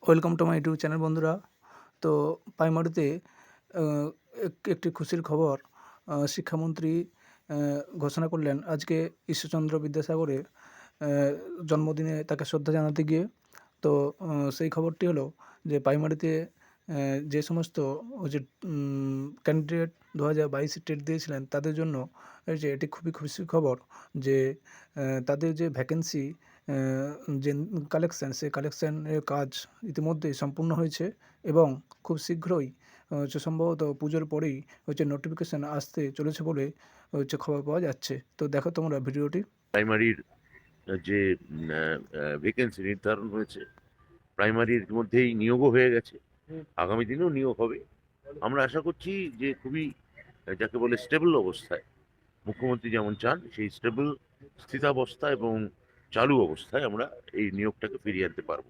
Welcome to my YouTube channel বন্ধুরা। তো প্রাইমারিতে একটি খুশির খবর শিক্ষামন্ত্রী আ ঘোষণা করলেন আজকে ঈশ্বরচন্দ্র বিদ্যাসাগরের আ জন্মদিনে তাকে শ্রদ্ধা জানাতে গিয়ে। তো সেই খবরটি হলো যে প্রাইমারিতে যে সমস্ত ওই যে ক্যান্ডিডেট 2022 টেট দিয়েছিলেন তাদের জন্য এই যে এটি খুবই খুশির খবর যে তাদের যে ভ্যাকেন্সি অ্যা যে কালেকশন, সেই কালেকশনের কাজ ইতিমধ্যেই সম্পূর্ণ হয়েছে এবং খুব শীঘ্রই হচ্ছে সম্ভবত পুজোর পরেই হচ্ছে নোটিফিকেশন আসতে চলেছে বলে হচ্ছে খবর পাওয়া যাচ্ছে। তো দেখো তোমরা ভিডিওটি। প্রাইমারির যে ভ্যাকেন্সি নির্ধারণ হয়েছে, প্রাইমারির মধ্যেই নিয়োগও হয়ে গেছে। আগামী দিনেও নিয়োগ হবে। আমরা আশা করছি যে খুবই যাকে বলে স্টেবল অবস্থায়, মুখ্যমন্ত্রী যেমন চান সেই স্টেবল স্থিতাবস্থা এবং চালু অবস্থায় আমরা এই নিয়োগটাকে ফিরিয়ে আনতে পারবো।